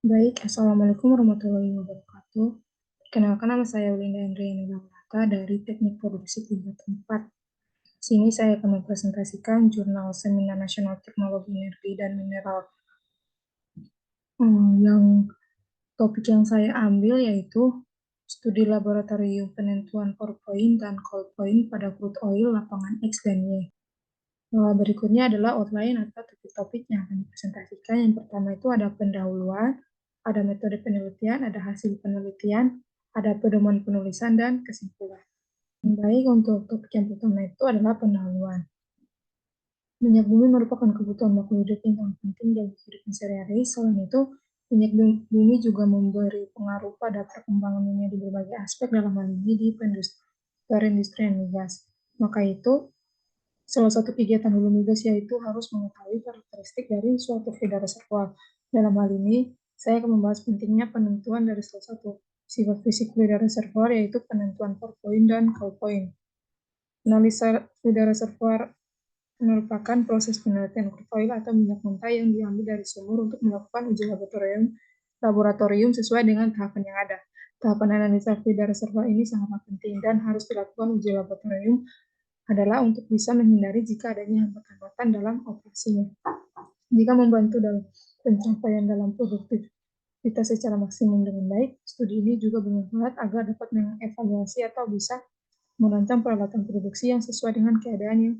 Baik, Assalamualaikum warahmatullahi wabarakatuh. Perkenalkan, nama saya Winda Andriani Laurata dari Teknik Produksi tingkat 4. Sini saya akan mempresentasikan jurnal Seminar Nasional Teknologi Energi dan Mineral. Yang topik yang saya ambil yaitu studi laboratorium penentuan pour point dan cold point pada crude oil lapangan X dan Y. Berikutnya adalah outline atau topik-topik yang akan dipresentasikan. Yang pertama itu ada pendahuluan, ada metode penelitian, ada hasil penelitian, ada pedoman penulisan, dan kesimpulan. Baik, untuk topik yang pertama itu adalah pendahuluan. Minyak bumi merupakan kebutuhan makhluk hidup yang sangat penting dalam kehidupan sehari-hari. Selain itu, minyak bumi juga memberi pengaruh pada perkembangan dunia di berbagai aspek, dalam hal ini di perindustrian migas. Maka itu, salah satu kegiatan hulu migas yaitu harus mengetahui karakteristik dari suatu feeder reservoir. Dalam hal ini, saya akan membahas pentingnya penentuan dari salah satu sifat fisik feeder reservoir, yaitu penentuan pour point dan cold point. Analisa feeder reservoir merupakan proses penelitian crude oil atau minyak mentah yang diambil dari sumur untuk melakukan uji laboratorium sesuai dengan tahapan yang ada. Tahapan analisa feeder reservoir ini sangat penting dan harus dilakukan uji laboratorium adalah untuk bisa menghindari jika adanya hambatan-hambatan dalam operasinya. Jika membantu dalam pencapaian dalam produktivitas secara maksimum dengan baik, studi ini juga bermanfaat agar dapat mengevaluasi atau bisa merancang peralatan produksi yang sesuai dengan keadaan yang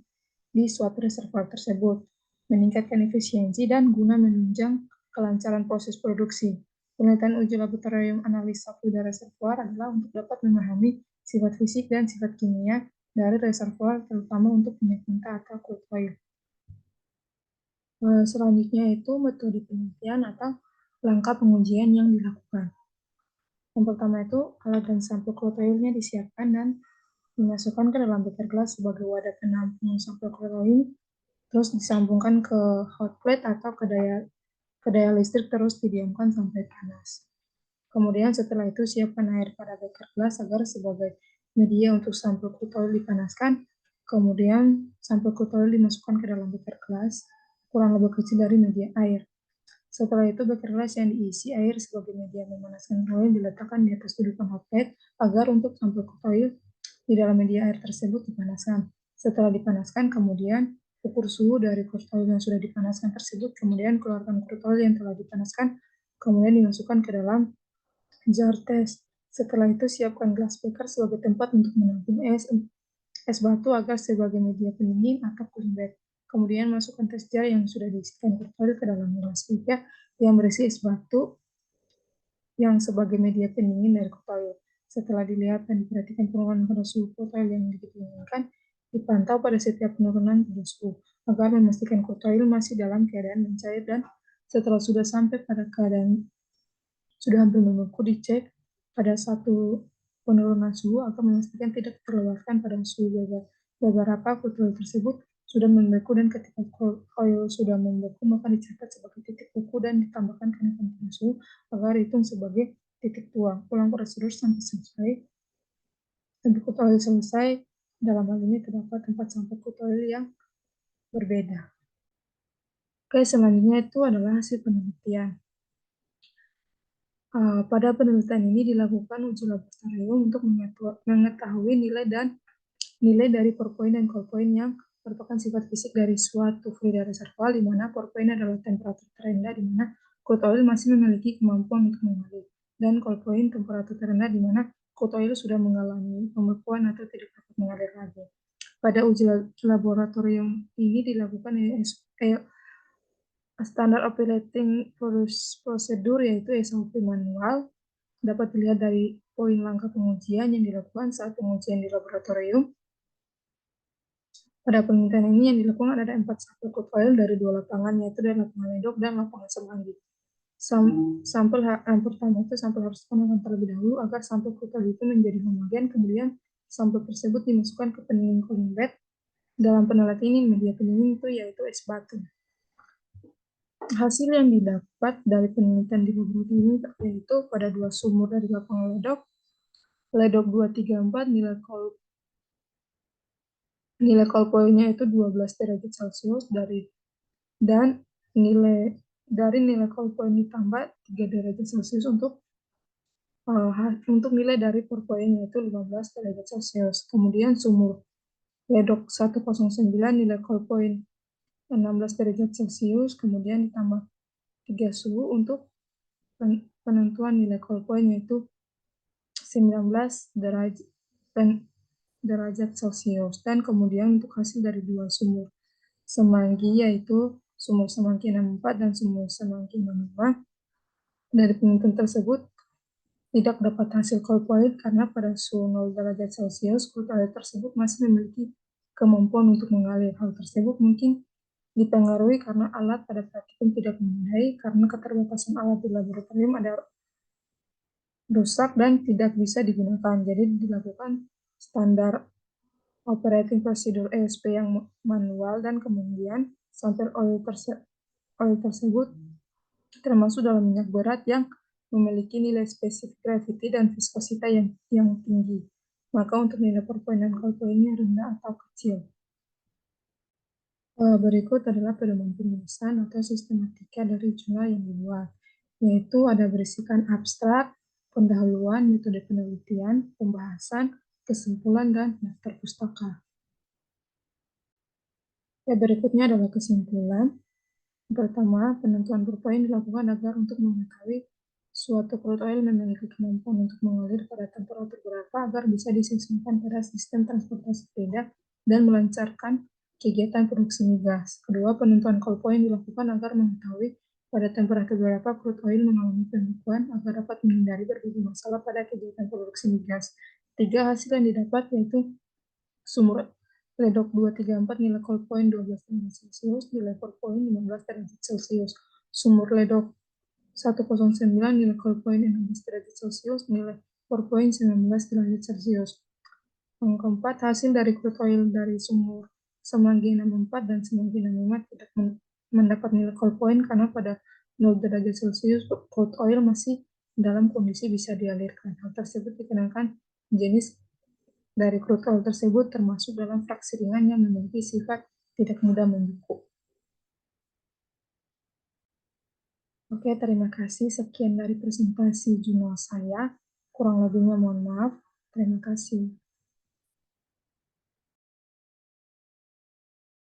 di suatu reservoir tersebut, meningkatkan efisiensi dan guna menunjang kelancaran proses produksi. Penelitian uji laboratorium analisa fluida reservoir adalah untuk dapat memahami sifat fisik dan sifat kimia dari reservoir, terutama untuk minyak mentah atau crude oil. Selanjutnya itu metode penelitian atau langkah pengujian yang dilakukan. Yang pertama itu alat dan sampel crude oil-nya disiapkan dan dimasukkan ke dalam beker gelas sebagai wadah penampung sampel crude oil, terus disambungkan ke hot plate atau ke daya listrik, terus didiamkan sampai panas. Kemudian setelah itu siapkan air pada beker gelas agar sebagai media untuk sampel crude oil dipanaskan. Kemudian sampel crude oil dimasukkan ke dalam beker gelas kurang lebih kecil dari media air. Setelah itu beker gelas yang diisi air sebagai media memanaskan crude oil diletakkan di atas dudukan hot plate agar untuk sampel crude oil di dalam media air tersebut dipanaskan. Setelah dipanaskan, kemudian ukur suhu dari crude oil yang sudah dipanaskan tersebut, kemudian keluarkan crude oil yang telah dipanaskan, kemudian dimasukkan ke dalam jar tes. Setelah itu siapkan gelas beker sebagai tempat untuk menampung es batu agar sebagai media pendingin atau cooling bed. Kemudian masukkan tes jar yang sudah diisikan crude oil ke dalam gelas beker yang berisi es batu yang sebagai media pendingin dari crude oil. Setelah dilihat dan diperhatikan penurunan pada suhu crude oil yang diinginkan, dipantau pada setiap penurunan pada suhu agar memastikan crude oil masih dalam keadaan mencair, dan setelah sudah sampai pada keadaan sudah hampir membeku, dicek pada satu penurunan suhu atau memastikan tidak terlewatkan pada suhu beberapa crude oil tersebut sudah membeku, dan ketika crude oil sudah membeku maka dicatat sebagai titik beku dan ditambahkan kenaikan pada suhu agar dihitung sebagai titik tuang. Ulang prosedur sampai selesai. Sampai crude oil selesai, dalam hal ini terdapat 4 sampel crude oil yang berbeda. Oke, selanjutnya itu adalah hasil penelitian. Pada penelitian ini dilakukan uji laboratorium untuk mengetahui nilai dari pour point dan cold point yang merupakan sifat fisik dari suatu fluida reservoir, di mana pour point adalah temperatur terendah di mana crude oil masih memiliki kemampuan untuk mengalir, dan cold point temperatur terendah di mana crude oil sudah mengalami pembekuan atau tidak dapat mengalir lagi. Pada uji laboratorium ini dilakukan standar operating procedure, yaitu SOP manual, dapat dilihat dari poin langkah pengujian yang dilakukan saat pengujian di laboratorium. Pada penelitian ini yang dilakukan ada 4 sampel crude oil dari 2 lapangan, yaitu dari lapangan Ledok dan lapangan Semanggi. Sampel yang pertama itu sampel harus dipanaskan terlebih dahulu agar sampel crude oil itu menjadi homogen. Kemudian sampel tersebut dimasukkan ke pendingin cooling bed. Dalam penelitian ini media pendingin itu yaitu es batu. Hasil yang didapat dari penelitian di laboratorium ini yaitu pada 2 sumur dari lapangan Ledok 234, nilai cold point-nya itu 12 derajat Celcius dan nilai dari nilai call point ditambah 3 derajat Celcius untuk nilai dari per point yaitu 15 derajat Celcius. Kemudian sumur ledok 109 nilai call point 16 derajat Celcius, kemudian ditambah 3 suhu untuk penentuan nilai call point yaitu 19 derajat Celcius. Dan kemudian untuk hasil dari dua sumur semanggi yaitu sumur semanggi 64 dan sumur semanggi 65, dari penelitian tersebut tidak dapat hasil call point karena pada suhu 0 derajat Celcius crude oil tersebut masih memiliki kemampuan untuk mengalir. Hal tersebut mungkin dipengaruhi karena alat pada praktikum tidak memadai karena keterbatasan alat di laboratorium ada rusak dan tidak bisa digunakan. Jadi dilakukan standar operating procedure ESP yang manual dan kemudian sampel oil tersebut termasuk dalam minyak berat yang memiliki nilai spesifik gravity dan viskositas yang tinggi. Maka untuk nilai perpoinan kalpoinnya rendah atau kecil. Berikut adalah pedoman penulisan atau sistematika dari jurnal yang dibuat, yaitu ada berisikan abstrak, pendahuluan, metode penelitian, pembahasan, kesimpulan, dan daftar pustaka. Berikutnya adalah kesimpulan. Pertama, penentuan perpoin dilakukan agar untuk mengetahui suatu crude oil memiliki kemampuan untuk mengalir pada temperatur berapa agar bisa disesuaikan pada sistem transportasi sepeda dan melancarkan kegiatan produksi migas. Kedua, penentuan call point dilakukan agar mengetahui pada temperatur berapa crude oil mengalami pembekuan agar dapat menghindari berbagai masalah pada kegiatan produksi migas. Tiga, hasil yang didapat yaitu sumur ledok 234 nilai call point 12 derajat Celcius, nilai core point 15 derajat Celcius. Sumur ledok 109 nilai call point 16 derajat Celcius, nilai core point 19 derajat Celcius. Yang keempat, hasil dari crude oil dari sumur Semanggi 64 dan Semanggi 65 tidak mendapat nilai call point karena pada 0 derajat Celcius crude oil masih dalam kondisi bisa dialirkan. Hal tersebut dikarenakan jenis dari crude oil tersebut termasuk dalam fraksi ringan yang memiliki sifat tidak mudah membeku. Oke, terima kasih. Sekian dari presentasi jurnal saya. Kurang lebihnya mohon maaf. Terima kasih.